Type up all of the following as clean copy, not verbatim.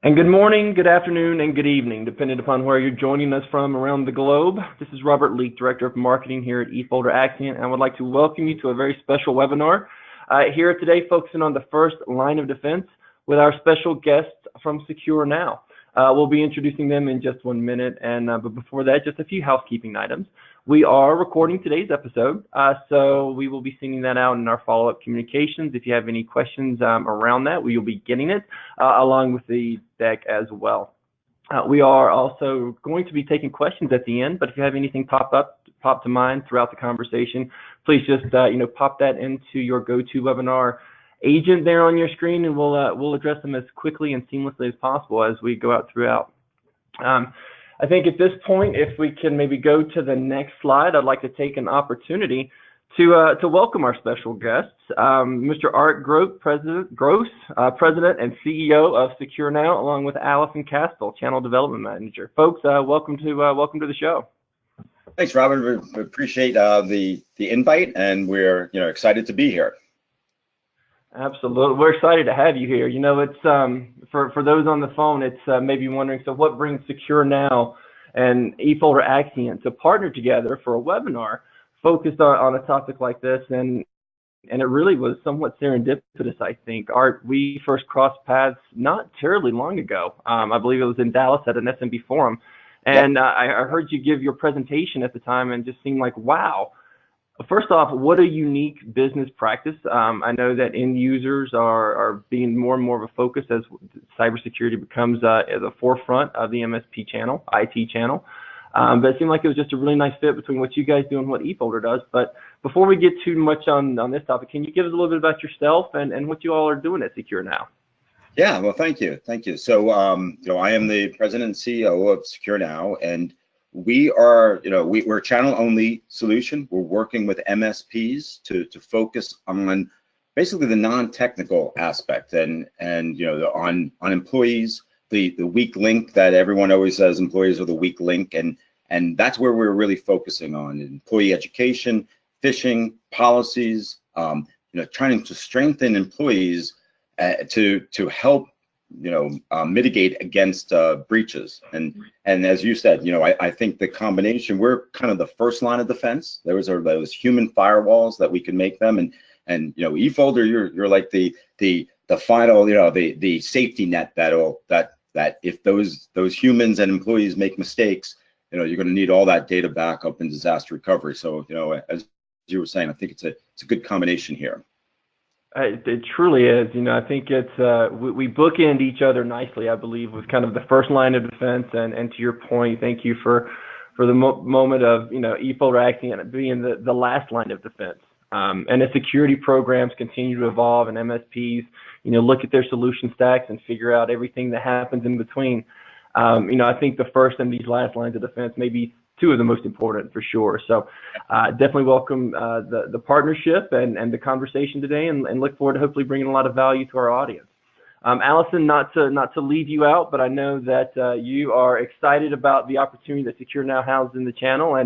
And good morning, good afternoon, and good evening, depending upon where you're joining us from around the globe. This is Robert Leek, Director of Marketing here at eFolder Accent, and I would like to welcome you to a very special webinar here today, focusing on the first line of defense with our special guests from Secure Now. We'll be introducing them in just 1 minute, and but before that, just a few housekeeping items. We are recording today's episode, so we will be sending that out in our follow-up communications. If you have any questions around that, we will be getting it along with the deck as well. We are also going to be taking questions at the end, but if you have anything pop to mind throughout the conversation, please just pop that into your GoToWebinar agent there on your screen, and we'll address them as quickly and seamlessly as possible as we go out throughout. I think at this point, if we can maybe go to the next slide, I'd like to take an opportunity to welcome our special guests, Mr. Art Gross, President and CEO of Secure Now, along with Allison Castle, Channel Development Manager. Folks, welcome to the show. Thanks, Robert. We appreciate the invite, and we're excited to be here. Absolutely, we're excited to have you here. It's for those on the phone, it's maybe wondering, so what brings Secure Now and eFolder Accent to partner together for a webinar focused on a topic like this? And it really was somewhat serendipitous, I think. Art, we first crossed paths not terribly long ago. I believe it was in Dallas at an SMB forum, and I heard you give your presentation at the time, and just seemed like, wow. First off, what a unique business practice. I know that end users are being more and more of a focus as cybersecurity becomes at the forefront of the MSP channel, IT channel. But it seemed like it was just a really nice fit between what you guys do and what eFolder does. But before we get too much on this topic, can you give us a little bit about yourself and what you all are doing at Secure Now? Yeah, well, thank you. So, I am the president and CEO of Secure Now, and we are, we're a channel-only solution. We're working with MSPs to focus on basically the non-technical aspect and on employees, the weak link that everyone always says employees are the weak link, and that's where we're really focusing on employee education, phishing policies, trying to strengthen employees to help mitigate against breaches. And as you said, I think the combination, we're kind of the first line of defense. Those are those human firewalls that we can make them, and eFolder, you're like the final, the safety net that if those humans and employees make mistakes, you're going to need all that data backup and disaster recovery. So as you were saying, I think it's a good combination here. It truly is. I think it's we bookend each other nicely, I believe, with kind of the first line of defense. And to your point, thank you for the moment of eFolder Accent being the last line of defense. And as security programs continue to evolve and MSPs look at their solution stacks and figure out everything that happens in between, I think the first and these last lines of defense may be two of the most important for sure. So definitely welcome the partnership and the conversation today, and look forward to hopefully bringing a lot of value to our audience. Allison, not to leave you out, but I know that you are excited about the opportunity that Secure Now has in the channel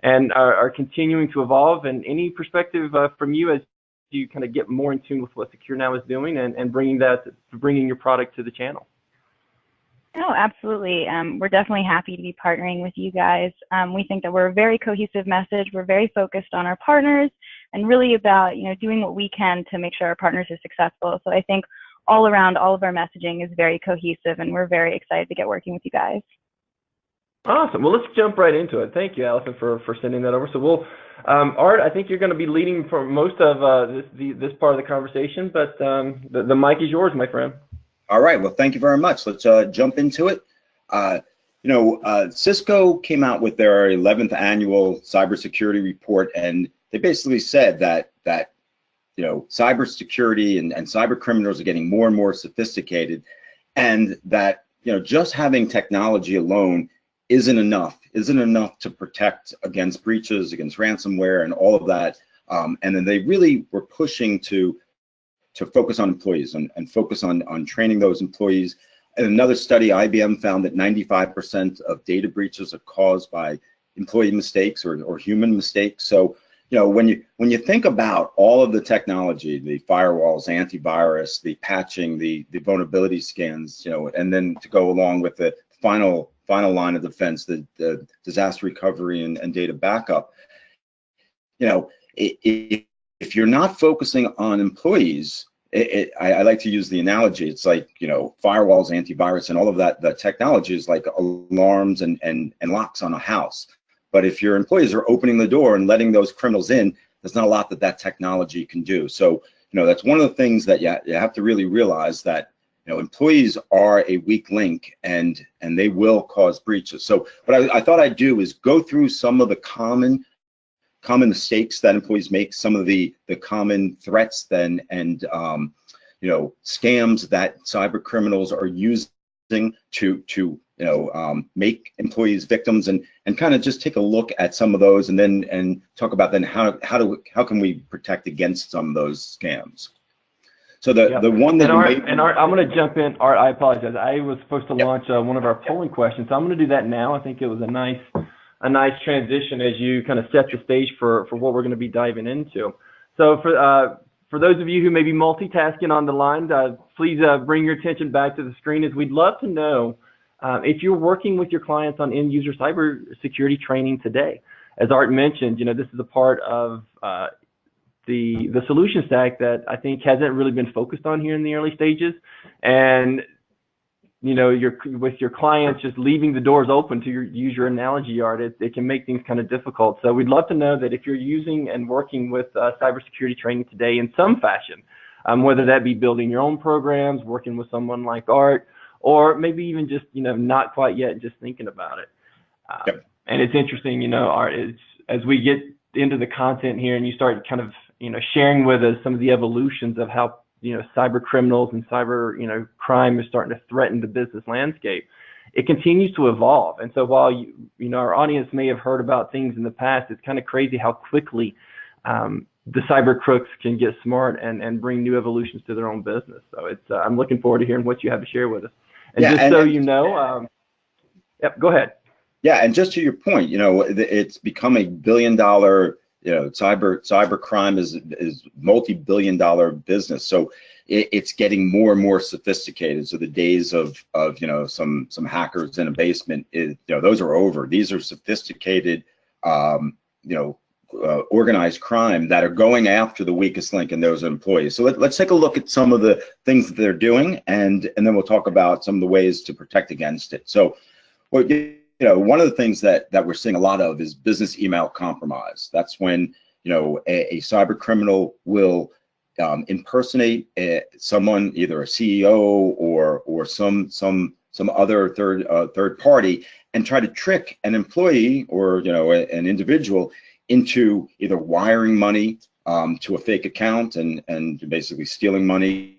and are continuing to evolve. And any perspective from you as you kind of get more in tune with what Secure Now is doing and bringing your product to the channel? Oh, absolutely. We're definitely happy to be partnering with you guys. We think that we're a very cohesive message. We're very focused on our partners and really about, doing what we can to make sure our partners are successful. So I think all around, all of our messaging is very cohesive, and we're very excited to get working with you guys. Awesome. Well, let's jump right into it. Thank you, Allison, for sending that over. So we'll, Art, I think you're going to be leading for most of this part of the conversation, but the mic is yours, my friend. All right, well, thank you very much. Let's jump into it. Cisco came out with their 11th annual cybersecurity report, and they basically said that cybersecurity and cyber criminals are getting more and more sophisticated, and that just having technology alone isn't enough to protect against breaches, against ransomware, and all of that. And then they really were pushing to focus on employees and focus on training those employees. In another study, IBM found that 95% of data breaches are caused by employee mistakes or human mistakes. So when you think about all of the technology, the firewalls, antivirus, the patching, the vulnerability scans, and then to go along with the final line of defense, the disaster recovery and data backup, if you're not focusing on employees, I like to use the analogy. It's like, firewalls, antivirus, and all of that technology is like alarms and locks on a house. But if your employees are opening the door and letting those criminals in, there's not a lot that technology can do. So, that's one of the things that you have to really realize, that employees are a weak link, and they will cause breaches. So what I thought I'd do is go through some of the common mistakes that employees make, some of the common threats and scams that cyber criminals are using to make employees victims, and kind of just take a look at some of those, and talk about then how can we protect against some of those scams. So the one that Art, I'm going to jump in. Art, I apologize. I was supposed to launch one of our polling questions, so I'm going to do that now. I think it was a nice transition as you kind of set the stage for what we're going to be diving into. So for those of you who may be multitasking on the line, please bring your attention back to the screen, as we'd love to know if you're working with your clients on end user cybersecurity training today. As Art mentioned, this is a part of the solution stack that I think hasn't really been focused on here in the early stages. And with your clients just leaving the doors open, to use your analogy, Art, it can make things kind of difficult. So we'd love to know that if you're using and working with cybersecurity training today in some fashion, whether that be building your own programs, working with someone like Art, or maybe even just not quite yet, just thinking about it. And it's interesting, Art, as we get into the content here and you start kind of sharing with us some of the evolutions of how cyber criminals and cyber crime is starting to threaten the business landscape, it continues to evolve. And so while our audience may have heard about things in the past, it's kind of crazy how quickly the cyber crooks can get smart and bring new evolutions to their own business. So it's I'm looking forward to hearing what you have to share with us. And go ahead. Yeah, and just to your point, it's become a billion-dollar, cyber crime is multi-billion-dollar business. So it's getting more and more sophisticated. So the days of some hackers in a basement, those are over. These are sophisticated, organized crime that are going after the weakest link, and those employees. So let's take a look at some of the things that they're doing, and then we'll talk about some of the ways to protect against it. So, one of the things that we're seeing a lot of is business email compromise. That's when a cyber criminal will impersonate someone, either a CEO or some other third party, and try to trick an employee or an individual into either wiring money to a fake account and basically stealing money,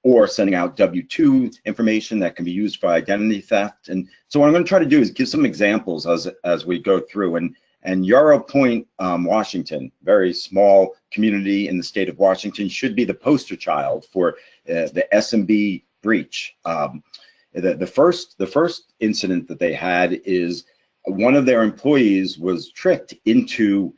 or sending out W-2 information that can be used for identity theft. And so what I'm going to try to do is give some examples as we go through. And Yarrow Point, Washington, very small community in the state of Washington, should be the poster child for the SMB breach. The first incident that they had is one of their employees was tricked into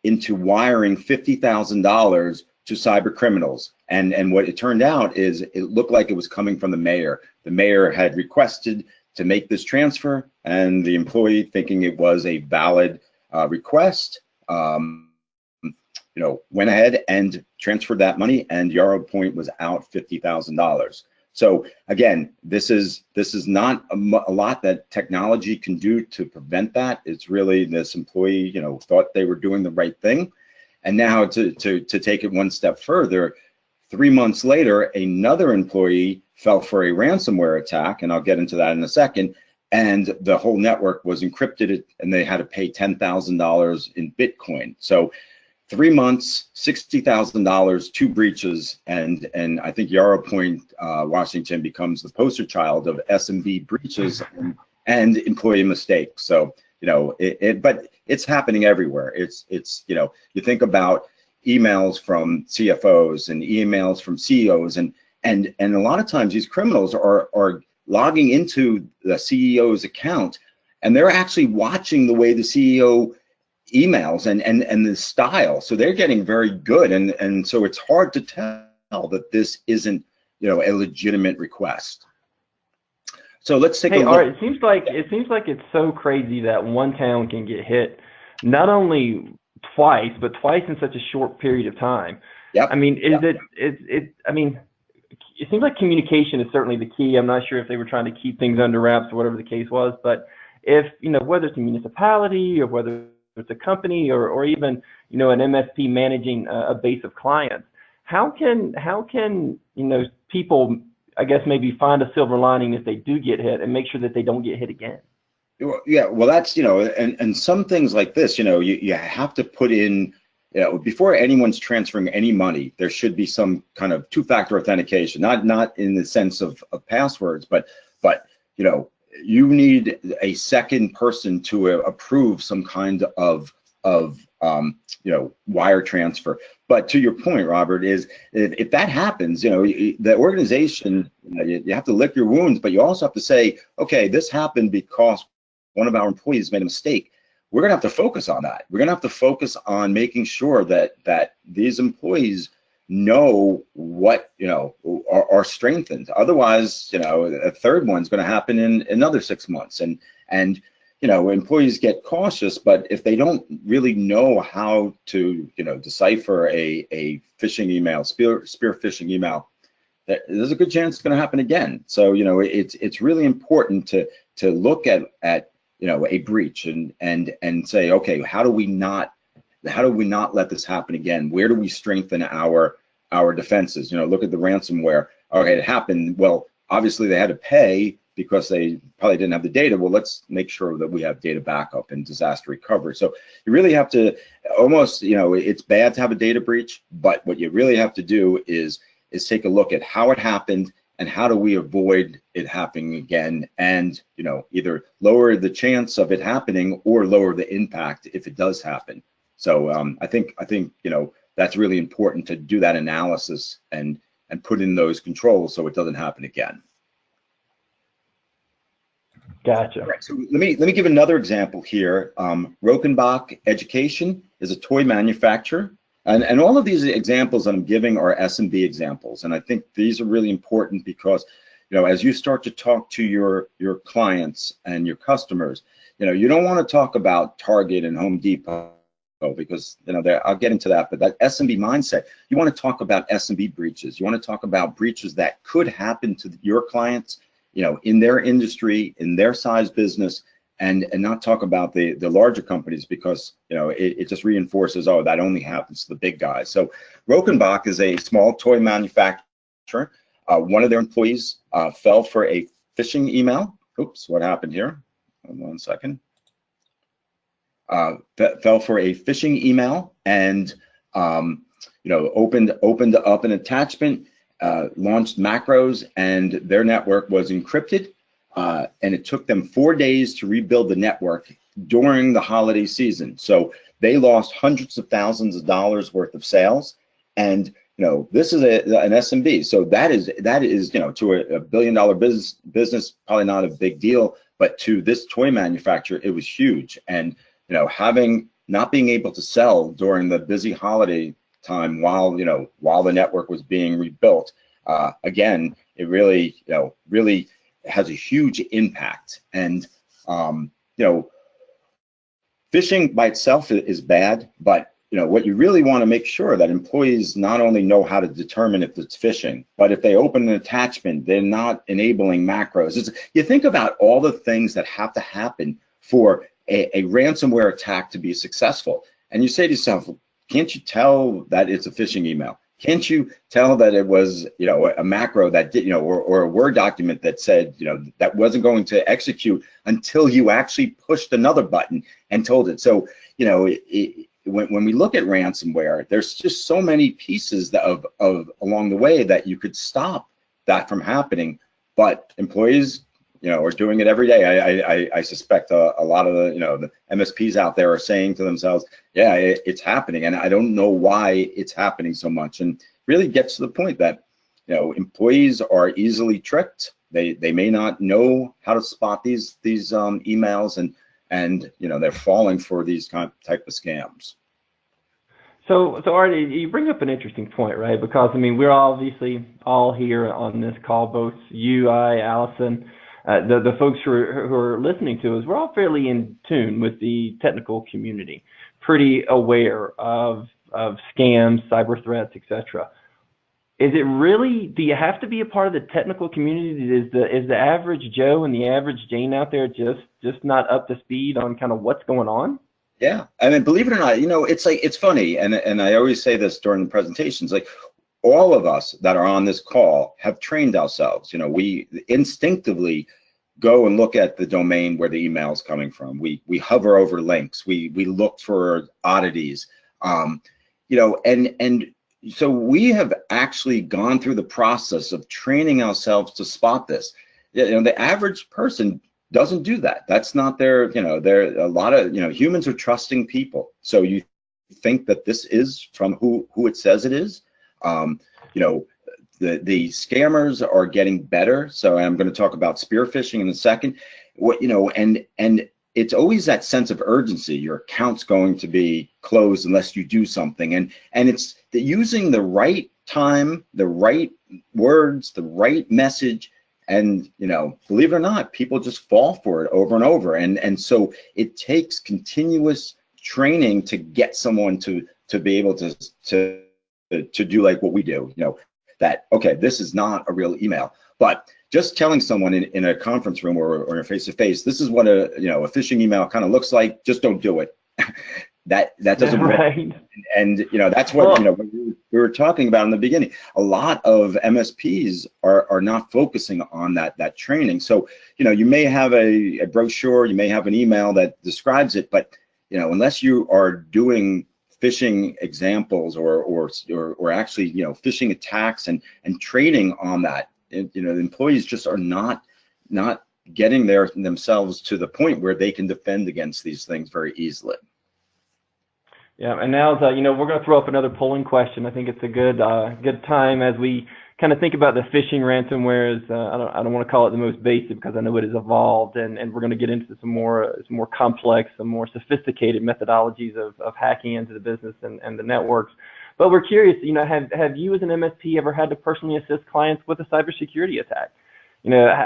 wiring $50,000 to cyber criminals. And what it turned out is it looked like it was coming from the mayor. The mayor had requested to make this transfer, and the employee, thinking it was a valid request, went ahead and transferred that money, and Yarrow Point was out $50,000. So again, this is not a lot that technology can do to prevent that. It's really this employee, thought they were doing the right thing. And now to take it one step further, 3 months later, another employee fell for a ransomware attack, and I'll get into that in a second, and the whole network was encrypted, and they had to pay $10,000 in Bitcoin. So 3 months, $60,000, 2 breaches, and I think Yarrow Point, Washington becomes the poster child of SMB breaches and employee mistakes. So, but it's happening everywhere. It's you think about emails from CFOs and emails from CEOs, and a lot of times these criminals are logging into the CEO's account, and they're actually watching the way the CEO emails and the style. So they're getting very good, and so it's hard to tell that this isn't, you know, a legitimate request. So let's take a look. Art, it seems like it's so crazy that one town can get hit not only twice, but twice in such a short period of time. Yep. I mean, I mean, it seems like communication is certainly the key. I'm not sure if they were trying to keep things under wraps or whatever the case was, but if, you know, whether it's a municipality or whether it's a company or even, you know, an MSP managing a base of clients, how can you know, people, I guess, maybe find a silver lining if they do get hit and make sure that they don't get hit again? Yeah, well, that's, you know, and some things like this, you know, you have to put in, you know, before anyone's transferring any money, there should be some kind of two-factor authentication, not in the sense of passwords, but you know, you need a second person to approve some kind of you know, wire transfer. But to your point, Robert, is if that happens, you know, the organization, you have to lick your wounds, but you also have to say, okay, this happened because one of our employees made a mistake. We're going to have to focus on that. We're going to have to focus on making sure that these employees know what, you know, are strengthened. Otherwise, you know, a third one's going to happen in another 6 months. And you know, employees get cautious, but if they don't really know how to, you know, decipher a phishing email, spear phishing email, there's a good chance it's going to happen again. So, you know, it's really important to look at you know, a breach and say, okay, how do we not let this happen again? Where do we strengthen our defenses? You know, look at the ransomware. Okay, it happened. Well, obviously they had to pay because they probably didn't have the data. Well, let's make sure that we have data backup and disaster recovery. So you really have to almost, you know, it's bad to have a data breach, but what you really have to do is take a look at how it happened and how do we avoid it happening again, and, you know, either lower the chance of it happening or lower the impact if it does happen. So I think you know, that's really important to do that analysis and put in those controls so it doesn't happen again. Gotcha. Right, so let me give another example here. Rokenbach Education is a toy manufacturer, and all of these examples that I'm giving are SMB examples, and I think these are really important because, you know, as you start to talk to your clients and your customers, you know, you don't want to talk about Target and Home Depot because, you know, I'll get into that, but that SMB mindset, you want to talk about SMB breaches. You want to talk about breaches that could happen to your clients, you know, in their industry, in their size business, and not talk about the larger companies because, you know, it just reinforces, oh, that only happens to the big guys. So Rokenbach is a small toy manufacturer. One of their employees fell for a phishing email. Oops, what happened here? Hold on 1 second. Fell for a phishing email and, you know, opened up an attachment, launched macros, and their network was encrypted. And it took them 4 days to rebuild the network during the holiday season. So they lost hundreds of thousands of dollars worth of sales. And, you know, this is an SMB. So that is, you know, to a $1 billion business, probably not a big deal, but to this toy manufacturer, it was huge. And, you know, not being able to sell during the busy holiday time while the network was being rebuilt, again, it really, you know, really has a huge impact. And, you know, phishing by itself is bad, but, you know, what you really want to make sure that employees not only know how to determine if it's phishing, but if they open an attachment, they're not enabling macros. You think about all the things that have to happen for a ransomware attack to be successful, and you say to yourself, can't you tell that it's a phishing email? Can't you tell that it was, you know, a macro that did, you know, or a Word document that said, you know, that wasn't going to execute until you actually pushed another button and told it? So, you know, when we look at ransomware, there's just so many pieces of along the way that you could stop that from happening, but employees, you know, are doing it every day. I suspect a lot of the, you know, the MSPs out there are saying to themselves, yeah, it's happening, and I don't know why it's happening so much. And really gets to the point that, you know, employees are easily tricked. They may not know how to spot these emails, and and they're falling for these type of scams. So Artie, you bring up an interesting point, right? Because I mean, we're obviously all here on this call, both you, I, Allison, the folks who are listening to us. We're all fairly in tune with the technical community, pretty aware of scams, cyber threats, etc. Is it really? Do you have to be a part of the technical community? Is the average Joe and the average Jane out there just not up to speed on kind of what's going on? Yeah, I mean, believe it or not, it's funny, and I always say this during the presentations, like all of us that are on this call have trained ourselves. We instinctively go and look at the domain where the email is coming from. We hover over links. We look for oddities. And so we have actually gone through the process of training ourselves to spot this. The average person doesn't do that. That's not their, there a lot of, humans are trusting people. So you think that this is from who it says it is. The scammers are getting better. So I'm going to talk about spearfishing in a second. And it's always that sense of urgency. Your account's going to be closed unless you do something. And it's using the right time, the right words, the right message. And believe it or not, people just fall for it over and over. And so it takes continuous training to get someone to be able to do like what we do. That okay, this is not a real email. But just telling someone in a conference room or a face-to-face, this is what a phishing email kind of looks like. Just don't do it. that doesn't work. Right. And that's what we were talking about in the beginning. A lot of MSPs are not focusing on that training. So you may have a brochure, you may have an email that describes it, but unless you are doing phishing examples or actually phishing attacks and training on that, the employees just are not getting themselves to the point where they can defend against these things very easily. Yeah, and now we're going to throw up another polling question. I think it's a good time as we kind of think about the phishing ransomware. As I don't want to call it the most basic because I know it has evolved, and we're going to get into some more complex, some more sophisticated methodologies of hacking into the business and the networks. But we're curious, have you as an MSP ever had to personally assist clients with a cybersecurity attack?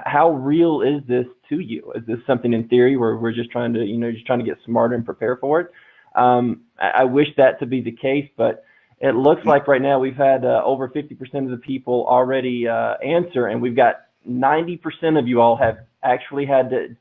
How real is this to you? Is this something in theory where we're just trying to get smarter and prepare for it? I wish that to be the case, but it looks like right now we've had over 50% of the people already answer, and we've got 90% of you all have actually had to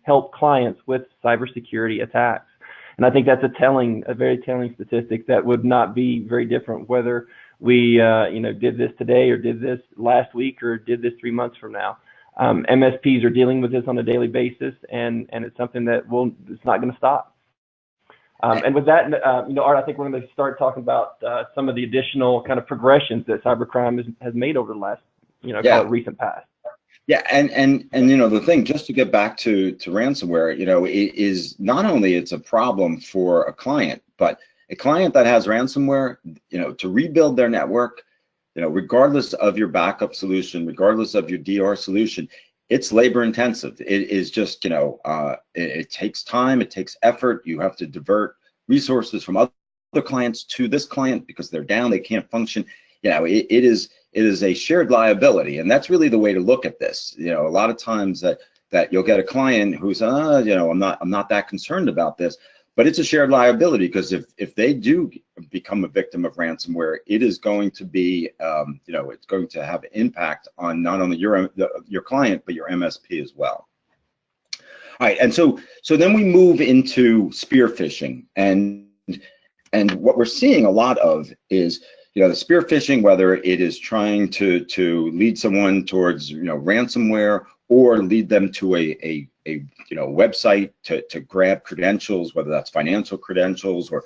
help clients with cybersecurity attacks. And I think that's a very telling statistic that would not be very different whether we did this today or did this last week or did this 3 months from now. MSPs are dealing with this on a daily basis, and it's something that it's not going to stop. And with that, Art, I think we're going to start talking about some of the additional kind of progressions that cybercrime has made over the last, call it recent past. Yeah, and the thing, just to get back to ransomware, it is not only it's a problem for a client, but a client that has ransomware, to rebuild their network, regardless of your backup solution, regardless of your DR solution, it's labor intensive. It is just, it takes time, it takes effort. You have to divert resources from other clients to this client because they're down, they can't function. It is a shared liability, and that's really the way to look at this. A lot of times that you'll get a client who's, I'm not that concerned about this, but it's a shared liability because if they do become a victim of ransomware, it is going to be, it's going to have an impact on not only your client but your MSP as well. All right, and so then we move into spearfishing, and what we're seeing a lot of is the spearfishing, whether it is trying to lead someone towards ransomware or lead them to a website to grab credentials, whether that's financial credentials or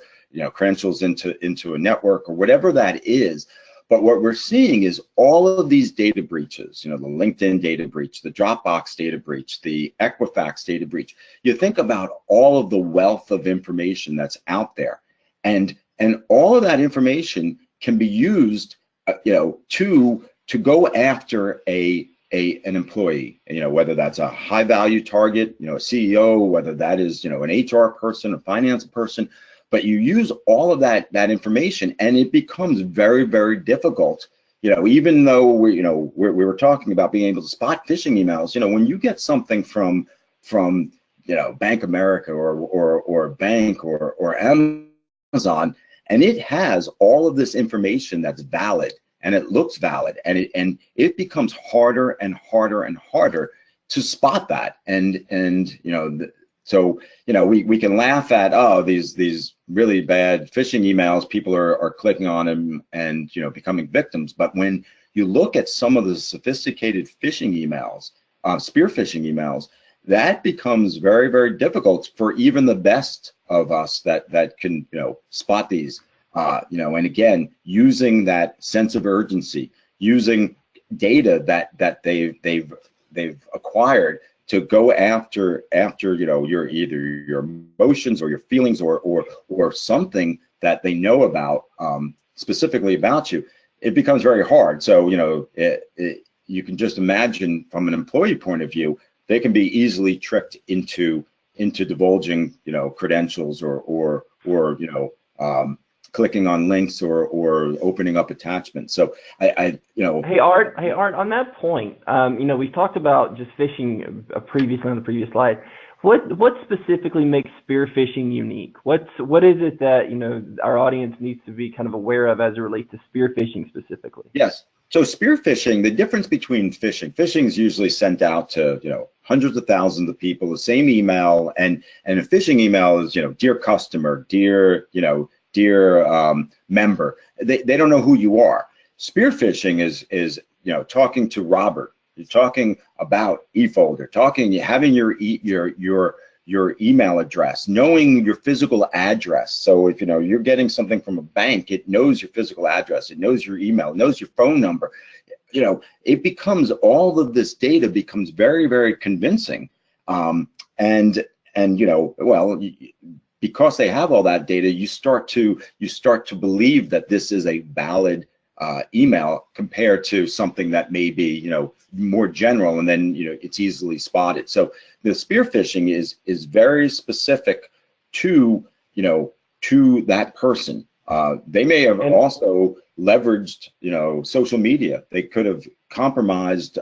credentials into a network or whatever that is. But what we're seeing is all of these data breaches, the LinkedIn data breach, the Dropbox data breach, the Equifax data breach. You think about all of the wealth of information that's out there, and all of that information can be used, to go after a an employee, whether that's a high value target, a CEO, whether that is, an HR person, a finance person, but you use all of that information, and it becomes very, very difficult. Even though we were talking about being able to spot phishing emails, when you get something from Bank America or bank or Amazon, and it has all of this information that's valid, and it looks valid, and it becomes harder and harder and harder to spot that. So we can laugh at, oh, these really bad phishing emails, people are clicking on them and becoming victims. But when you look at some of the sophisticated phishing emails, spearfishing emails, that becomes very, very difficult for even the best of us that can spot these. And again, using that sense of urgency, using data that they've acquired to go after your either your emotions or your feelings or something that they know about specifically about you, it becomes very hard. So you can just imagine from an employee point of view, they can be easily tricked into divulging credentials or clicking on links or opening up attachments. So Hey Art, on that point, we talked about just phishing previously on the previous slide. What specifically makes spearfishing unique? What is it that our audience needs to be kind of aware of as it relates to spearfishing specifically? Yes. So spearfishing, the difference between phishing is usually sent out to hundreds of thousands of people, the same email, and a phishing email is dear customer, dear member. They don't know who you are. Spearfishing is talking to Robert. You're talking about eFolder, having your email address, knowing your physical address. So if you're getting something from a bank, it knows your physical address, it knows your email, it knows your phone number. It becomes, all of this data becomes very, very convincing. Because they have all that data, you start to believe that this is a valid email compared to something that may be more general, and then it's easily spotted. So the spearfishing is very specific to that person. They may have also leveraged social media. They could have compromised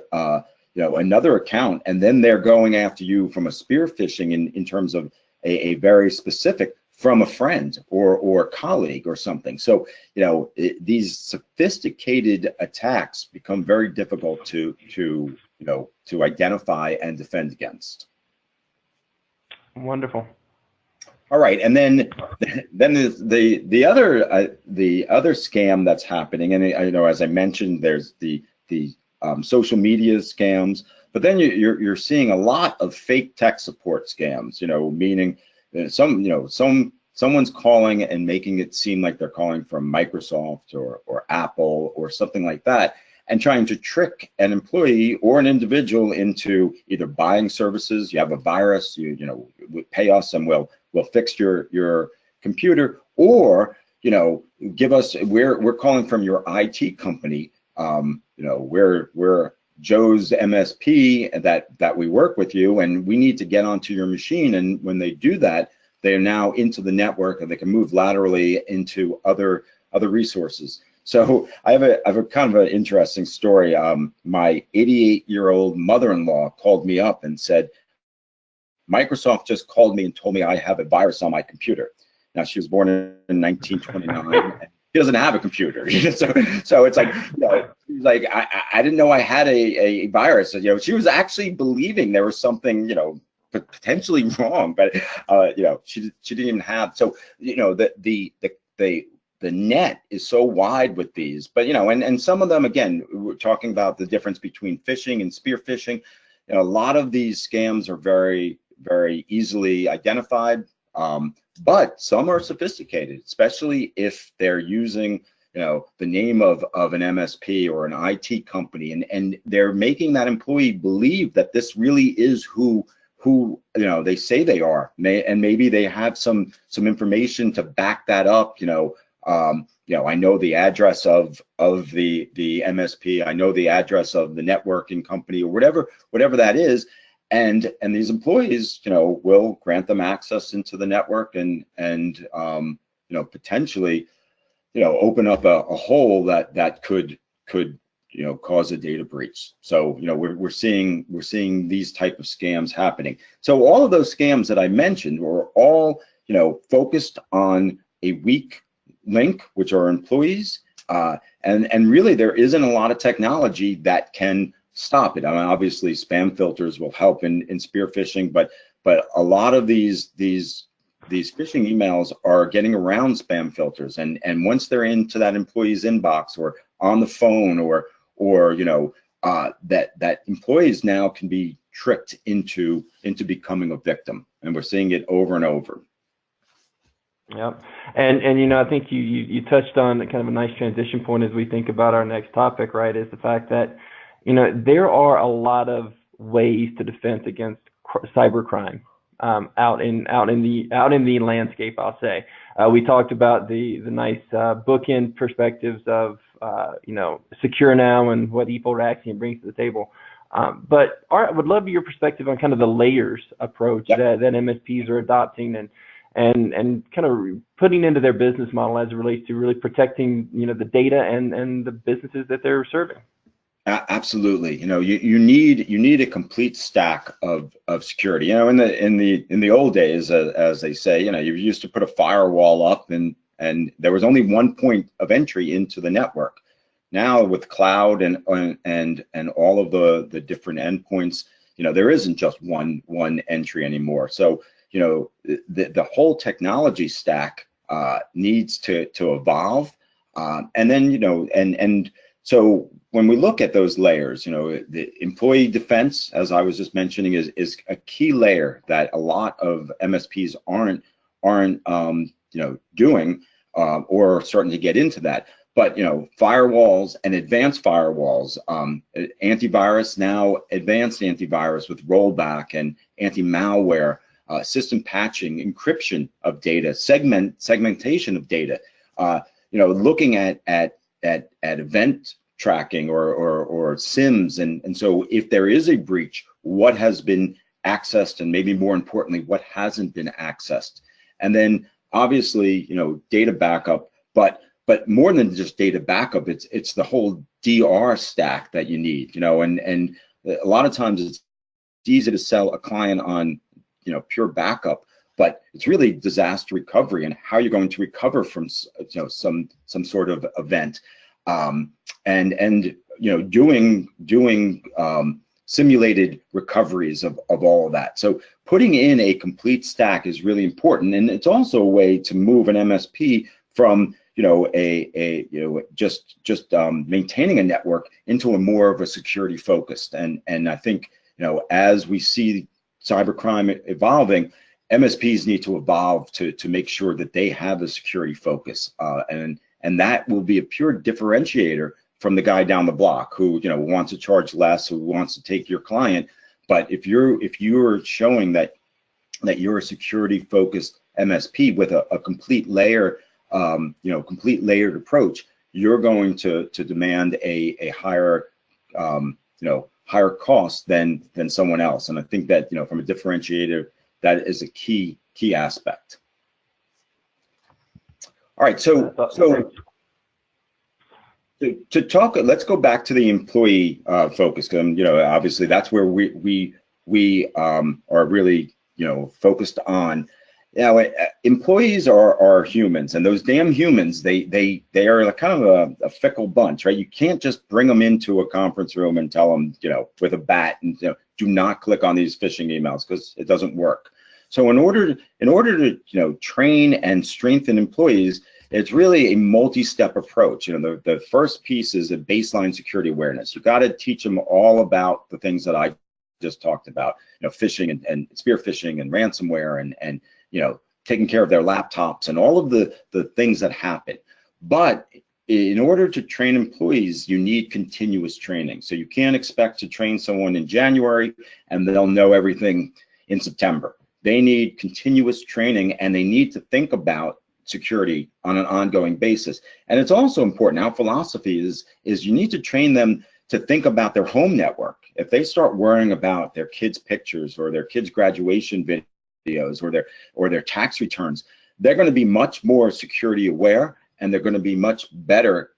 another account, and then they're going after you from a spearfishing in terms of a very specific, from a friend or colleague or something. So these sophisticated attacks become very difficult to identify and defend against. Wonderful. All right, and then there's the other scam that's happening, and as I mentioned, there's the social media scams. But then you're seeing a lot of fake tech support scams, meaning someone's calling and making it seem like they're calling from Microsoft or Apple or something like that, and trying to trick an employee or an individual into either buying services. You have a virus, you pay us and we'll fix your computer, or give us, we're calling from your IT company. We're Joe's MSP that we work with you, and we need to get onto your machine. And when they do that, they are now into the network, and they can move laterally into other resources. So I have a kind of an interesting story. My 88-year-old mother-in-law called me up and said, Microsoft just called me and told me I have a virus on my computer. Now, she was born in 1929. He doesn't have a computer, so it's like, she's like, I didn't know I had a virus. She was actually believing there was something, potentially wrong, but she didn't even have. So the net is so wide with these, but and some of them, again, we're talking about the difference between phishing and spearfishing. A lot of these scams are very, very easily identified. But some are sophisticated, especially if they're using, the name of an MSP or an IT company, and they're making that employee believe that this really is who they say they are, and maybe they have some information to back that up, I know the address of the MSP. I know the address of the networking company or whatever that is, and these employees, will grant them access into the network and potentially, open up a hole that could cause a data breach. So we're seeing these type of scams happening. So all of those scams that I mentioned were all focused on a weak link, which are employees, and really there isn't a lot of technology that can stop it. I mean, obviously spam filters will help in spearfishing, but a lot of these phishing emails are getting around spam filters, and once they're into that employee's inbox or on the phone or that employees now can be tricked into becoming a victim, and we're seeing it over and over. Yep, and I think you touched on kind of a nice transition point as we think about our next topic, right? Is the fact that there are a lot of ways to defend against cybercrime out in the landscape. I'll say we talked about the nice bookend perspectives of Secure Now and what eFolder Axiom brings to the table. But Art, I would love your perspective on kind of the layers approach that MSPs are adopting and kind of putting into their business model as it relates to really protecting the data and the businesses that they're serving. Absolutely. You need a complete stack of security. In the old days, as they say, you used to put a firewall up and there was only one point of entry into the network. Now with cloud and all of the different endpoints, there isn't just one entry anymore. So the whole technology stack needs to evolve, and then so when we look at those layers, the employee defense, as I was just mentioning, is a key layer that a lot of MSPs aren't doing or starting to get into that. But firewalls and advanced firewalls, antivirus, now advanced antivirus with rollback and anti-malware, system patching, encryption of data, segmentation of data, looking at event tracking or SIMs, and so if there is a breach, what has been accessed, and maybe more importantly, what hasn't been accessed, and then obviously data backup, but more than just data backup, it's the whole DR stack that you need, and a lot of times it's easy to sell a client on pure backup, but it's really disaster recovery and how you're going to recover from some sort of event, and doing simulated recoveries of all of that. So putting in a complete stack is really important, and it's also a way to move an MSP from just maintaining a network into a more of a security focused, and I think as we see cybercrime evolving, MSPs need to evolve to make sure that they have a security focus, and that will be a pure differentiator from the guy down the block who wants to charge less, who wants to take your client. But if you're showing that you're a security focused MSP with a complete layer, complete layered approach, you're going to demand a higher higher cost than someone else. And I think that from a differentiator, that is a key aspect. All right, so to talk, let's go back to the employee focus, because obviously that's where we are really focused on. Employees are humans, and those damn humans, they are kind of a fickle bunch, right? You can't just bring them into a conference room and tell them with a bat and do not click on these phishing emails, because it doesn't work. So in order to train and strengthen employees, it's really a multi-step approach. The first piece is a baseline security awareness. You got to teach them all about the things that I just talked about, phishing and spear phishing and ransomware and taking care of their laptops and all of the things that happen. But in order to train employees, you need continuous training. So you can't expect to train someone in January and they'll know everything in September. They need continuous training, and they need to think about security on an ongoing basis. And it's also important, our philosophy is you need to train them to think about their home network. If they start worrying about their kids' pictures or their kids' graduation videos or their tax returns, they're going to be much more security aware, and they're going to be much better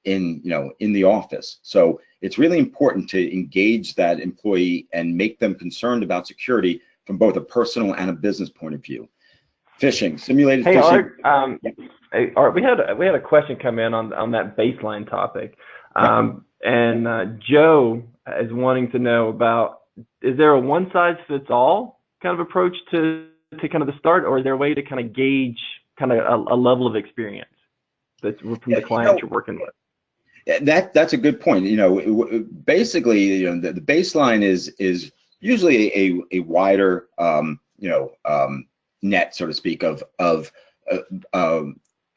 in the office. So it's really important to engage that employee and make them concerned about security from both a personal and a business point of view. Phishing, simulated phishing. Art, hey, Art, we had a question come in on that baseline topic, and Joe is wanting to know about, is there a one-size-fits-all kind of approach to kind of the start, or is there a way to kind of gauge kind of a level of experience that's from the clients you're working with? That's a good point. Basically, the baseline is usually a wider net, so to speak, of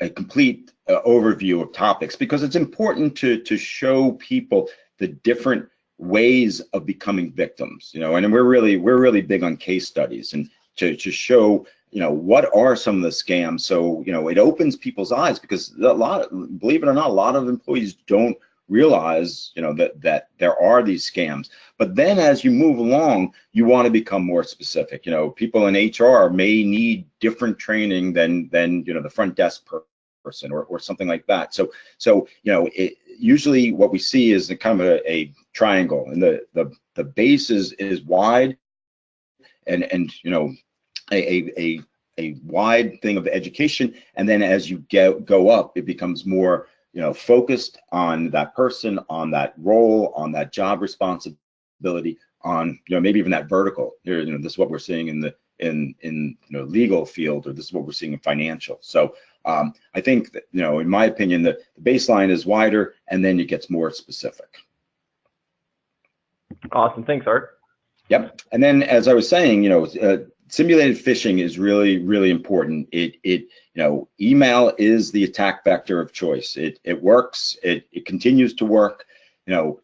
a complete overview of topics, because it's important to show people the different ways of becoming victims. And we're really big on case studies and to show what are some of the scams. So it opens people's eyes, because believe it or not, a lot of employees don't realize that there are these scams. But then as you move along, you want to become more specific. People in HR may need different training than the front desk person or something like that. So usually what we see is kind of a triangle, and the base is wide, and a wide thing of education, and then as you go up, it becomes more focused on that person, on that role, on that job responsibility, on maybe even that vertical. This is what we're seeing in the legal field, or this is what we're seeing in financial. So I think that, in my opinion, the baseline is wider, and then it gets more specific. Awesome, thanks, Art. Yep. And then, as I was saying, simulated phishing is really, really important. Email is the attack vector of choice. It works. It continues to work.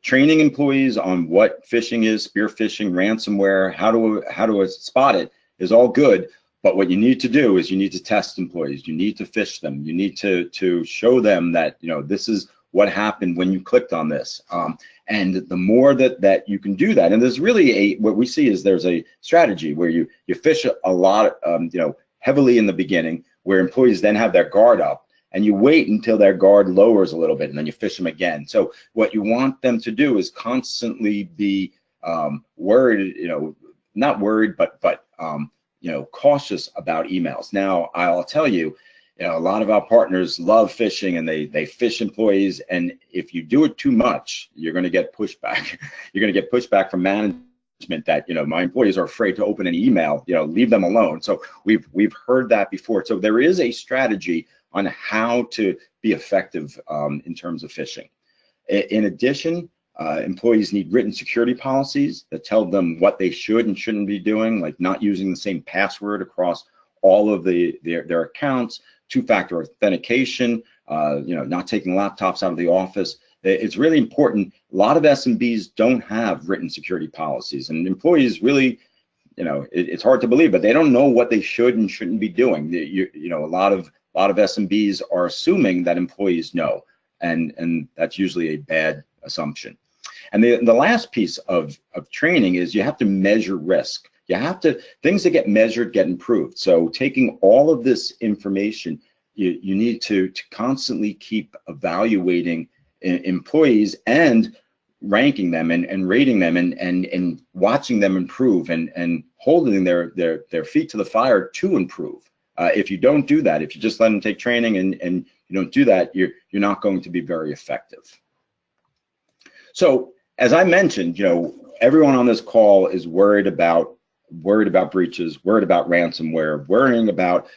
Training employees on what phishing is, spearfishing, ransomware, how to spot it is all good. But what you need to do is you need to test employees. You need to phish them. You need to show them that this is what happened when you clicked on this. And the more that you can do that, and there's really what we see is there's a strategy where you phish a lot, heavily in the beginning, where employees then have their guard up, and you wait until their guard lowers a little bit, and then you phish them again. So what you want them to do is constantly be worried, not worried, but cautious about emails. Now, I'll tell you, a lot of our partners love phishing, and they phish employees, and if you do it too much, you're going to get pushback. You're going to get pushback from management that my employees are afraid to open an email. Leave them alone. So we've heard that before. So there is a strategy on how to be effective in terms of phishing. In addition, employees need written security policies that tell them what they should and shouldn't be doing, like not using the same password across all of their accounts, two-factor authentication, not taking laptops out of the office. It's really important. A lot of SMBs don't have written security policies, and employees really, it's hard to believe, but they don't know what they should and shouldn't be doing. A lot of SMBs are assuming that employees know, and that's usually a bad assumption. And the last piece of training is you have to measure risk. Things that get measured get improved. So taking all of this information, you need to constantly keep evaluating employees and ranking them and rating them and watching them improve and holding their feet to the fire to improve. If you don't do that, if you just let them take training and you don't do that, you're not going to be very effective. So as I mentioned, everyone on this call is worried about breaches, worried about ransomware, worrying about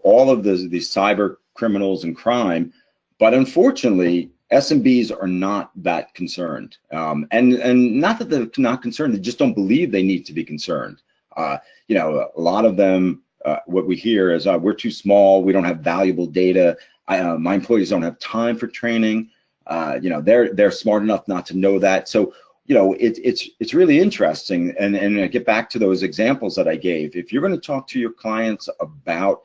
all of these cyber criminals and crime. But unfortunately, SMBs are not that concerned, and not that they're not concerned, they just don't believe they need to be concerned. A lot of them, what we hear is we're too small, we don't have valuable data, my employees don't have time for training. They're smart enough not to know that. So it's really interesting, and I get back to those examples that I gave. If you're going to talk to your clients about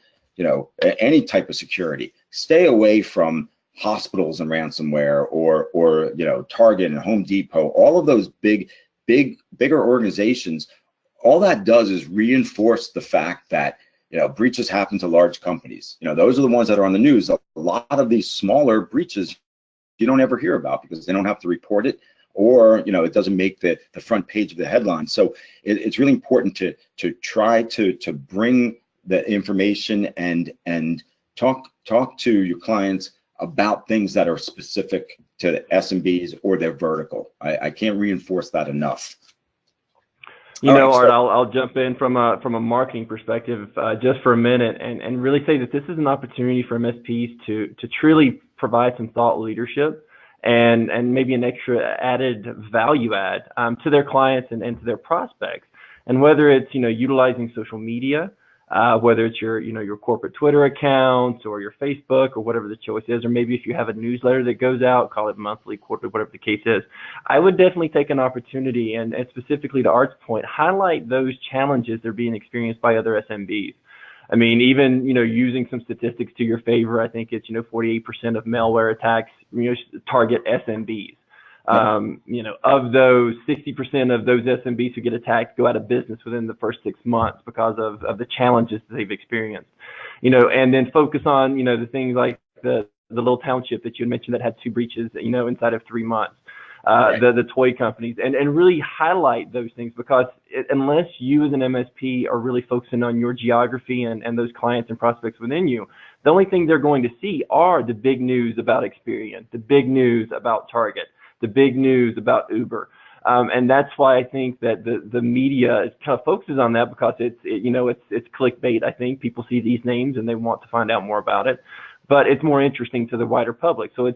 any type of security. Stay away from hospitals and ransomware, or Target and Home Depot, all of those bigger organizations. All that does is reinforce the fact that breaches happen to large companies. Those are the ones that are on the news. A lot of these smaller breaches you don't ever hear about because they don't have to report it, or it doesn't make the front page of the headline. So it's really important to try to bring the information and talk to your clients about things that are specific to the SMBs or their vertical. I can't reinforce that enough. Art, I'll jump in from a marketing perspective just for a minute and really say that this is an opportunity for MSPs to truly provide some thought leadership and maybe an extra added value add to their clients and to their prospects. And whether it's utilizing social media, whether it's your corporate Twitter accounts or your Facebook or whatever the choice is, or maybe if you have a newsletter that goes out, call it monthly, quarterly, whatever the case is, I would definitely take an opportunity and specifically to Art's point, highlight those challenges that are being experienced by other SMBs. I mean, even using some statistics to your favor, I think it's 48% of malware attacks target SMBs. Of those, 60% of those SMBs who get attacked go out of business within the first 6 months because of the challenges that they've experienced. And then focus on the things like the little township that you had mentioned that had 2 breaches inside of 3 months. The toy companies, and really highlight those things, because unless you as an MSP are really focusing on your geography and those clients and prospects within you, the only thing they're going to see are the big news about Experian, the big news about Target, the big news about Uber. And that's why I think that the media is kind of focuses on that, because it's clickbait. I think people see these names and they want to find out more about it. But it's more interesting to the wider public. So I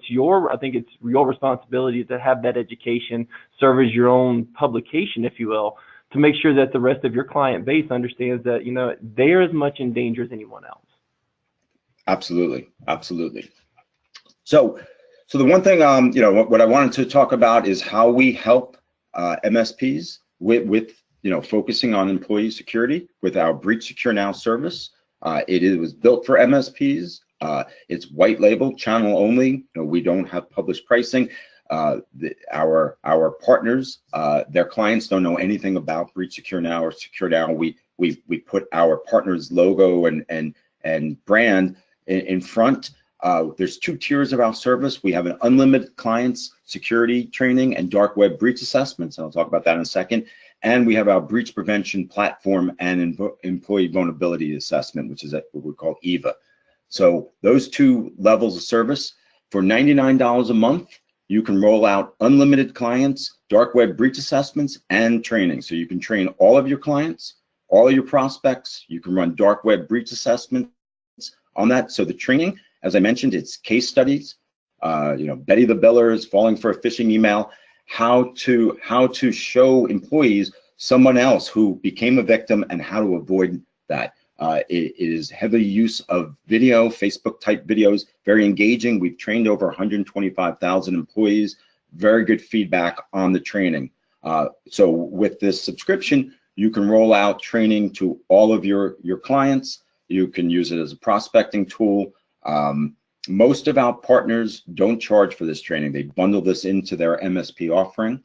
think it's your responsibility to have that education, serve as your own publication, if you will, to make sure that the rest of your client base understands that, they're as much in danger as anyone else. Absolutely. So the one thing, what I wanted to talk about is how we help MSPs with focusing on employee security with our Breach Secure Now service. It was built for MSPs. It's white label, channel only. We don't have published pricing. Our partners, their clients don't know anything about Breach Secure Now or Secure Now. We put our partners' logo and brand in front. There's 2 tiers of our service. We have an unlimited clients security training and dark web breach assessments. I'll talk about that in a second. And we have our breach prevention platform and employee vulnerability assessment, which is what we call EVA. So those 2 levels of service, for $99 a month, you can roll out unlimited clients, dark web breach assessments, and training. So you can train all of your clients, all of your prospects. You can run dark web breach assessments on that. So the training, as I mentioned, it's case studies, Betty the Billers falling for a phishing email, how to show employees someone else who became a victim and how to avoid that. It is heavy use of video, Facebook type videos, very engaging. We've trained over 125,000 employees, very good feedback on the training. So with this subscription, you can roll out training to all of your clients. You can use it as a prospecting tool. Most of our partners don't charge for this training. They bundle this into their MSP offering.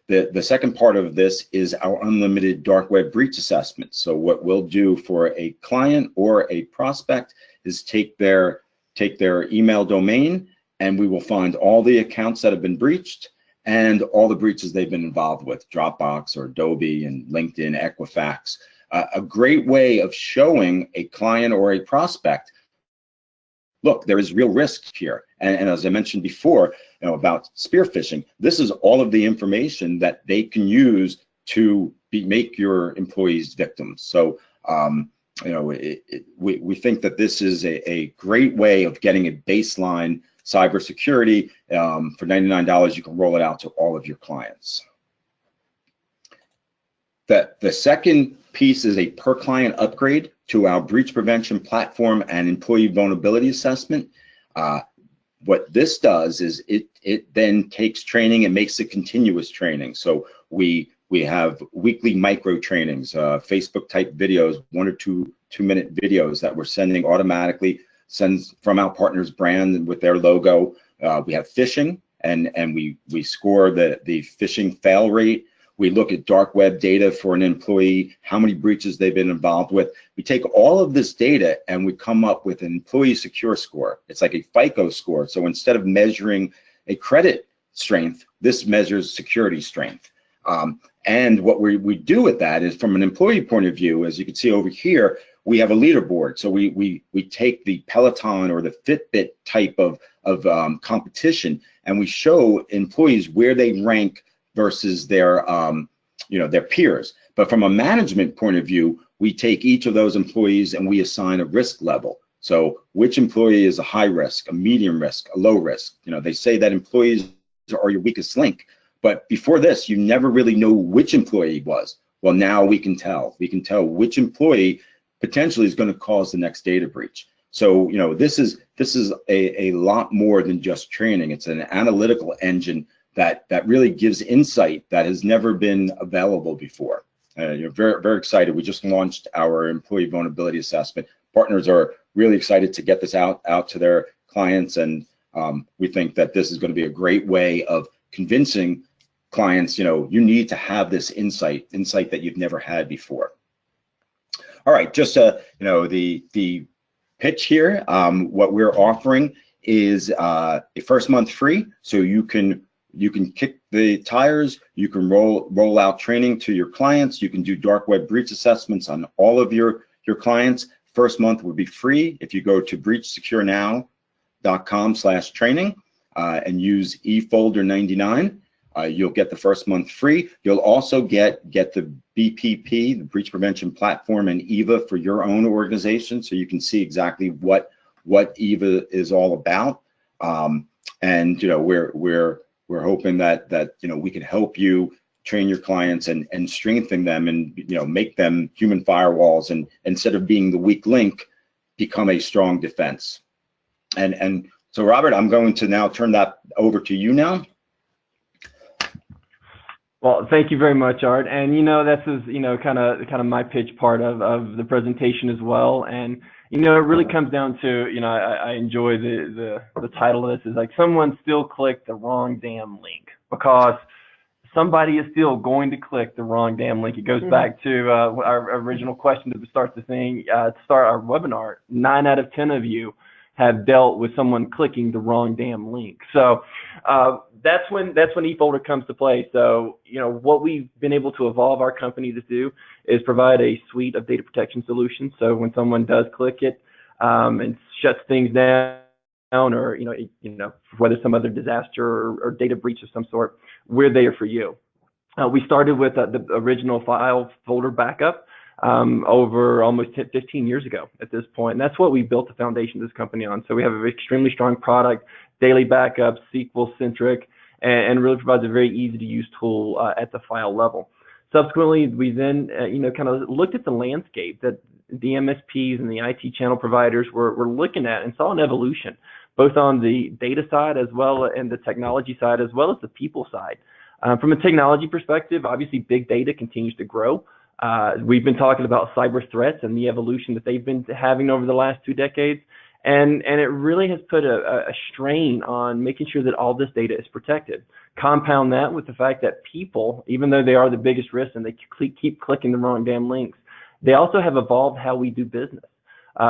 The second part of this is our unlimited dark web breach assessment. So what we'll do for a client or a prospect is take their email domain, and we will find all the accounts that have been breached and all the breaches they've been involved with, Dropbox or Adobe and LinkedIn, Equifax. A great way of showing a client or a prospect, look, there is real risk here. And as I mentioned before, about spearfishing, this is all of the information that they can use to make your employees victims. So, we think that this is a great way of getting a baseline cybersecurity. For $99, you can roll it out to all of your clients. The second piece is a per client upgrade to our breach prevention platform and employee vulnerability assessment. What this does is it then takes training and makes it continuous training. So we We have weekly micro trainings, Facebook type videos, 1 or 2 minute videos that we're sending automatically, sends from our partner's brand with their logo. We have phishing, and we score the phishing fail rate. We look at dark web data for an employee, how many breaches they've been involved with. We take all of this data and we come up with an employee secure score. It's like a FICO score. So instead of measuring a credit strength, this measures security strength. And what we do with that is, from an employee point of view, as you can see over here, we have a leaderboard. So we take the Peloton or the Fitbit type of competition, and we show employees where they rank versus their their peers. But from a management point of view, we take each of those employees and we assign a risk level. So which employee is a high risk, a medium risk, a low risk? They say that employees are your weakest link. But before this, you never really knew which employee was. Well, now we can tell. We can tell which employee potentially is going to cause the next data breach. So, this is a lot more than just training. It's an analytical engine that really gives insight that has never been available before. You're very, very excited. We just launched our employee vulnerability assessment. Partners are really excited to get this out to their clients, and we think that this is going to be a great way of convincing clients, you need to have this insight that you've never had before. All right, just the pitch here. What we're offering is a first month free, so you can kick the tires, you can roll out training to your clients, you can do dark web breach assessments on all of your clients. First month would be free if you go to breachsecurenow.com/training and use eFolder 99. You'll get the first month free. You'll also get the BPP, the Breach Prevention Platform, and EVA for your own organization, so you can see exactly what EVA is all about. And we're hoping that we can help you train your clients and strengthen them, and make them human firewalls, and instead of being the weak link, become a strong defense. And so, Robert, I'm going to now turn that over to you now. Well, thank you very much, Art. And this is kind of my pitch part of the presentation as well. And it really comes down to I enjoy the title of this is like, someone still clicked the wrong damn link, because somebody is still going to click the wrong damn link. It goes back to our original question to start the thing, to start our webinar. 9 out of 10 of you have dealt with someone clicking the wrong damn link. So that's when eFolder comes to play. So what we've been able to evolve our company to do is provide a suite of data protection solutions. So when someone does click it and shuts things down, or whether some other disaster or data breach of some sort, we're there for you. We started with the original file folder backup over almost 15 years ago at this point, and that's what we built the foundation of this company on. So we have an extremely strong product, daily backup, SQL centric, and really provides a very easy to use tool at the file level. Subsequently, we then kind of looked at the landscape that the MSPs and the IT channel providers were looking at, and saw an evolution both on the data side as well and the technology side, as well as the people side. From a technology perspective, obviously big data continues to grow. We've been talking about cyber threats and the evolution that they've been having over the last 2 decades. And it really has put a strain on making sure that all this data is protected. Compound that with the fact that people, even though they are the biggest risk and they keep clicking the wrong damn links, they also have evolved how we do business.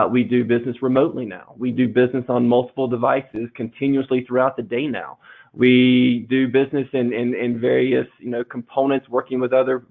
We do business remotely now. We do business on multiple devices continuously throughout the day now. We do business in various components, working with other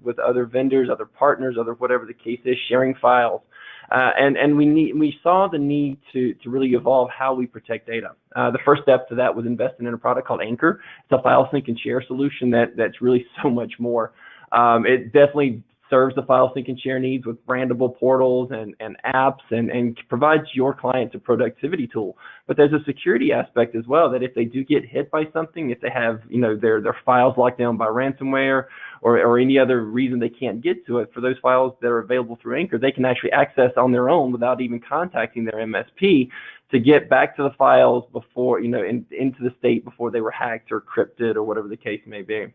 vendors, other partners, whatever the case is, sharing files. And we saw the need to really evolve how we protect data. The first step to that was investing in a product called Anchor. It's a file sync and share solution that's really so much more. It definitely serves the file sync and share needs with brandable portals and apps, and provides your clients a productivity tool. But there's a security aspect as well, that if they do get hit by something, if they have their files locked down by ransomware or any other reason they can't get to it, for those files that are available through Anchor, they can actually access on their own without even contacting their MSP to get back to the files before into the state before they were hacked or encrypted or whatever the case may be.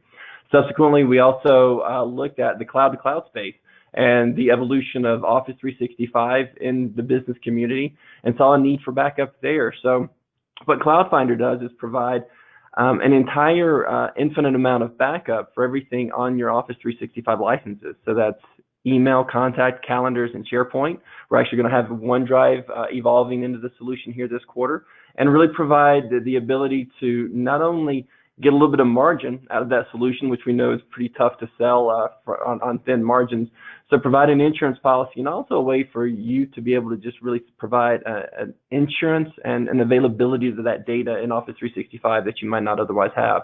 Subsequently, we also looked at the cloud-to-cloud space and the evolution of Office 365 in the business community and saw a need for backup there. So what Cloud Finder does is provide an entire infinite amount of backup for everything on your Office 365 licenses. So that's email, contact, calendars, and SharePoint. We're actually going to have OneDrive evolving into the solution here this quarter, and really provide the ability to not only get a little bit of margin out of that solution, which we know is pretty tough to sell on thin margins. So provide an insurance policy, and also a way for you to be able to just really provide an insurance and an availability of that data in Office 365 that you might not otherwise have.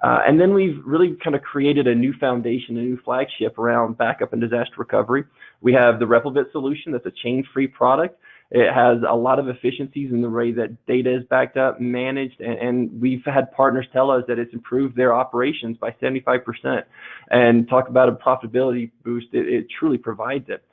And then we've really kind of created a new foundation, a new flagship around backup and disaster recovery. We have the Replicate solution that's a chain-free product. It has a lot of efficiencies in the way that data is backed up, managed, and we've had partners tell us that it's improved their operations by 75%. And talk about a profitability boost, it truly provides it.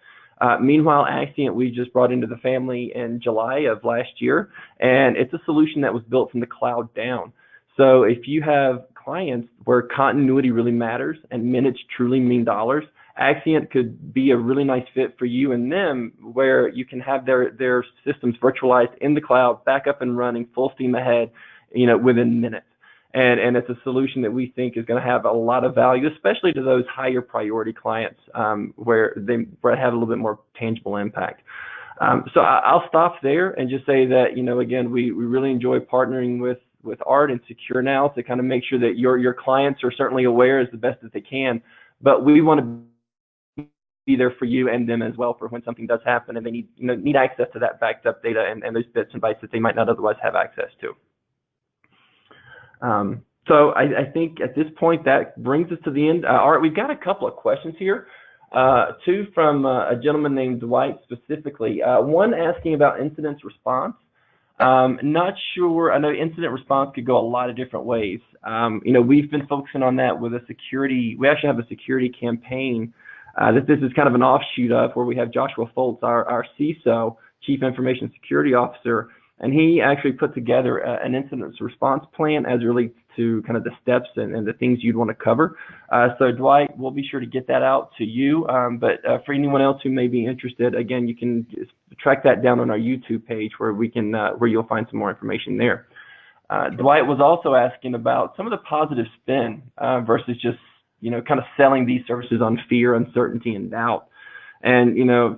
Meanwhile, Axient we just brought into the family in July of last year, and it's a solution that was built from the cloud down. So if you have clients where continuity really matters and minutes truly mean dollars, Axient could be a really nice fit for you and them, where you can have their systems virtualized in the cloud, back up and running, full steam ahead, within minutes. And it's a solution that we think is going to have a lot of value, especially to those higher priority clients where they have a little bit more tangible impact. So I'll stop there and just say that, again, we really enjoy partnering with Art and Secure Now to kind of make sure that your clients are certainly aware as the best that they can, but we want to be there for you and them as well for when something does happen and they need access to that backed up data and those bits and bytes that they might not otherwise have access to. So I think at this point that brings us to the end. Art, we've got a couple of questions here, two from a gentleman named Dwight specifically. One asking about incident response. Not sure. I know incident response could go a lot of different ways. We've been focusing on that with a security. We actually have a security campaign that this is kind of an offshoot of, where we have Joshua Foltz, our CISO, Chief Information Security Officer, and he actually put together an incident response plan as it relates to kind of the steps and the things you'd want to cover. So Dwight, we'll be sure to get that out to you. But for anyone else who may be interested, again, you can just track that down on our YouTube page where where you'll find some more information there. Dwight was also asking about some of the positive spin versus just kind of selling these services on fear, uncertainty, and doubt. And,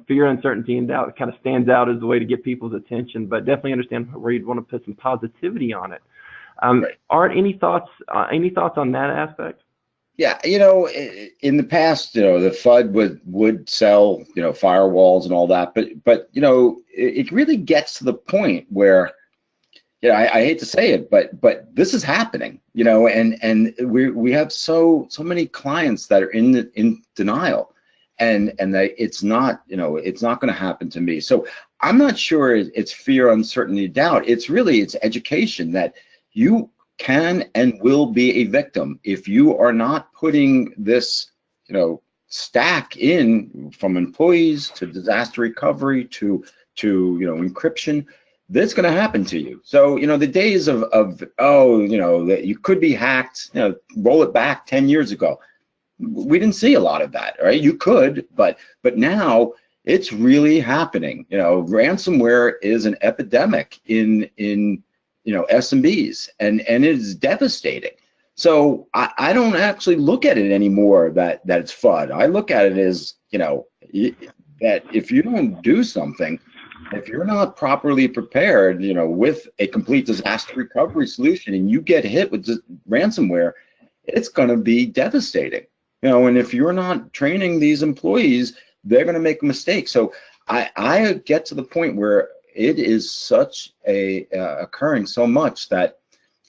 fear, uncertainty, and doubt kind of stands out as a way to get people's attention, but definitely understand where you'd want to put some positivity on it. Art, any thoughts on that aspect? Yeah, in the past, the FUD would sell, firewalls and all that, but it really gets to the point where, I hate to say it, but this is happening, and we have so many clients that are in denial. And that it's not going to happen to me. So I'm not sure it's fear, uncertainty, doubt. It's education that you can and will be a victim if you are not putting this, stack in, from employees to disaster recovery to encryption. That's going to happen to you. So the days of that you could be hacked. Roll it back 10 years ago. We didn't see a lot of that, right? You could, but now it's really happening. Ransomware is an epidemic in SMBs, and it is devastating. So I don't actually look at it anymore that it's FUD. I look at it as that if you don't do something, if you're not properly prepared, with a complete disaster recovery solution, and you get hit with ransomware, it's going to be devastating. And if you're not training these employees, they're going to make mistakes. So I get to the point where it is such occurring so much that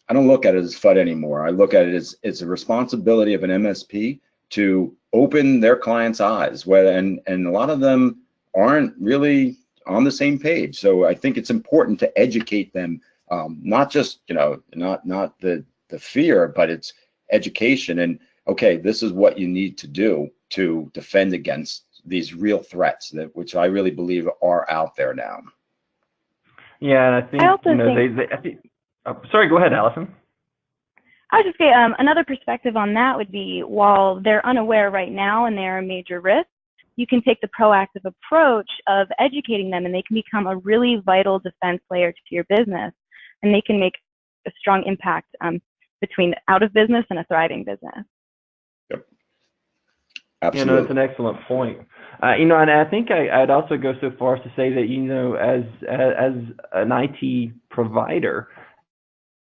I don't look at it as FUD anymore. I look at it as it's a responsibility of an MSP to open their clients' eyes, and a lot of them aren't really on the same page. So I think it's important to educate them, not just not the fear, but it's education and, okay, this is what you need to do to defend against these real threats, which I really believe are out there now. Yeah, and I think, I think sorry, go ahead, Allison. I would just say another perspective on that would be, while they're unaware right now and they're a major risk, you can take the proactive approach of educating them, and they can become a really vital defense layer to your business, and they can make a strong impact between out of business and a thriving business. Yep. Absolutely. That's an excellent point. And I think I'd also go so far as to say that, as an IT provider,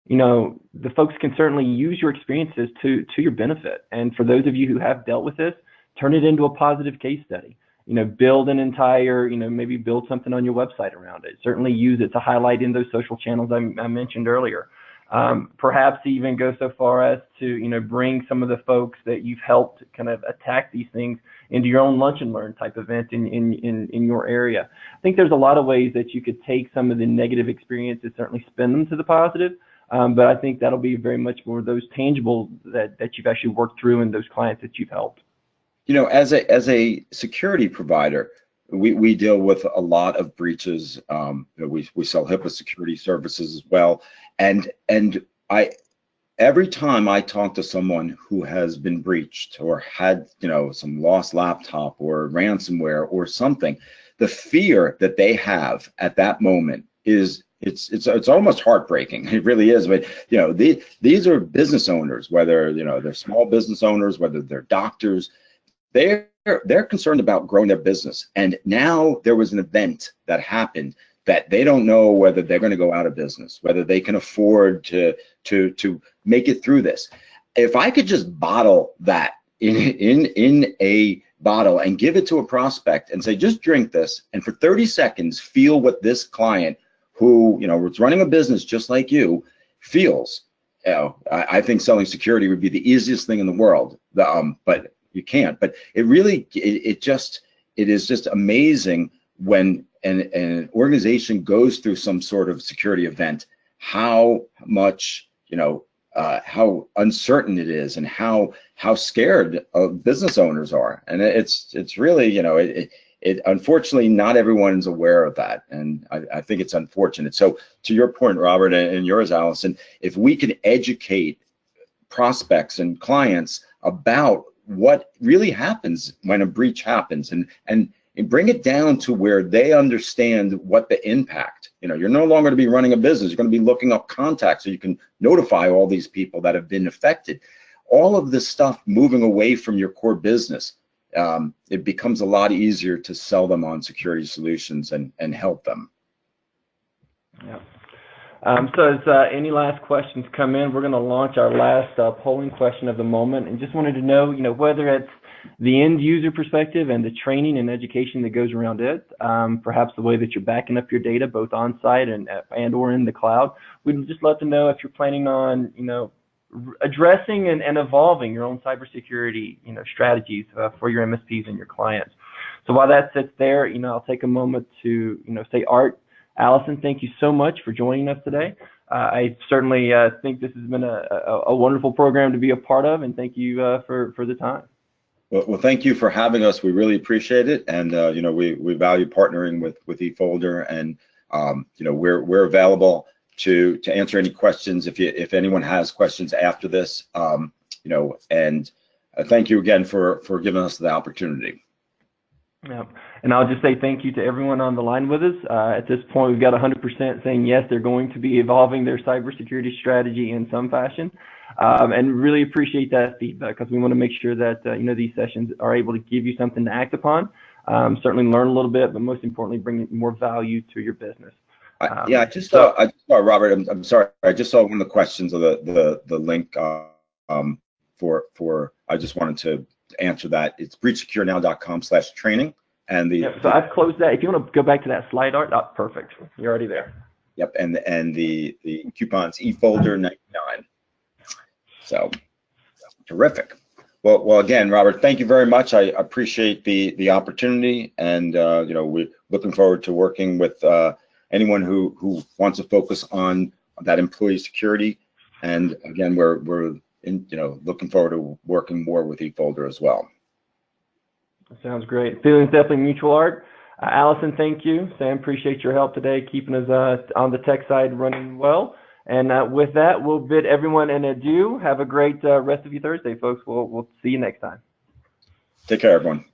the folks can certainly use your experiences to your benefit. And for those of you who have dealt with this, turn it into a positive case study. Build an entire, maybe build something on your website around it. Certainly use it to highlight in those social channels I mentioned earlier. Perhaps even go so far as to, bring some of the folks that you've helped kind of attack these things into your own lunch and learn type event in your area. I think there's a lot of ways that you could take some of the negative experiences, certainly spin them to the positive. But I think that'll be very much more those tangible that you've actually worked through and those clients that you've helped. As a security provider, we deal with a lot of breaches. We sell HIPAA security services as well, and every time I talk to someone who has been breached or had some lost laptop or ransomware or something, the fear that they have at that moment is it's almost heartbreaking. It really is. But these are business owners, whether they're small business owners, whether they're doctors. They're concerned about growing their business, and now there was an event that happened that they don't know whether they're going to go out of business, whether they can afford to make it through this. If I could just bottle that in a bottle and give it to a prospect and say, just drink this, and for 30 seconds feel what this client who was running a business just like you feels. I think selling security would be the easiest thing in the world. But you can't. But it really, it is just amazing when an organization goes through some sort of security event, how much, how uncertain it is, and how scared business owners are. And it's really, it unfortunately, not everyone's aware of that, and I think it's unfortunate. So to your point, Robert, and yours, Allison, if we can educate prospects and clients about what really happens when a breach happens, and bring it down to where they understand what the impact. You're no longer going to be running a business. You're going to be looking up contacts so you can notify all these people that have been affected. All of this stuff moving away from your core business, it becomes a lot easier to sell them on security solutions and help them. Yeah. So as any last questions come in, we're going to launch our last polling question of the moment, and just wanted to know, whether it's the end user perspective and the training and education that goes around it, perhaps the way that you're backing up your data both on site and or in the cloud. We'd just love to know if you're planning on, addressing and evolving your own cybersecurity, strategies for your MSPs and your clients. So while that sits there, I'll take a moment to, say, Art, Allison, thank you so much for joining us today. I certainly think this has been a wonderful program to be a part of, and thank you for the time. Well, thank you for having us. We really appreciate it, and we value partnering with eFolder, and we're available to answer any questions if anyone has questions after this. And thank you again for giving us the opportunity. Yeah, and I'll just say thank you to everyone on the line with us. At this point, we've got 100% saying yes, they're going to be evolving their cybersecurity strategy in some fashion, and really appreciate that feedback, because we want to make sure that these sessions are able to give you something to act upon, certainly learn a little bit, but most importantly, bring more value to your business. I just saw Robert. I'm sorry. I just saw one of the questions of the link for. I just wanted to answer that. It's breachsecurenow.com/training, and so I've closed that. If you want to go back to that slide, Art, perfect. You're already there. Yep, and the coupon's eFolder 99. So terrific. Well, again, Robert, thank you very much. I appreciate the opportunity, and we're looking forward to working with anyone who wants to focus on that employee security. And again, we're looking forward to working more with eFolder as well. Sounds great. Feelings definitely mutual, Art. Allison, thank you. Sam, appreciate your help today, keeping us on the tech side running well. And with that, we'll bid everyone an adieu. Have a great rest of your Thursday, folks. We'll see you next time. Take care, everyone.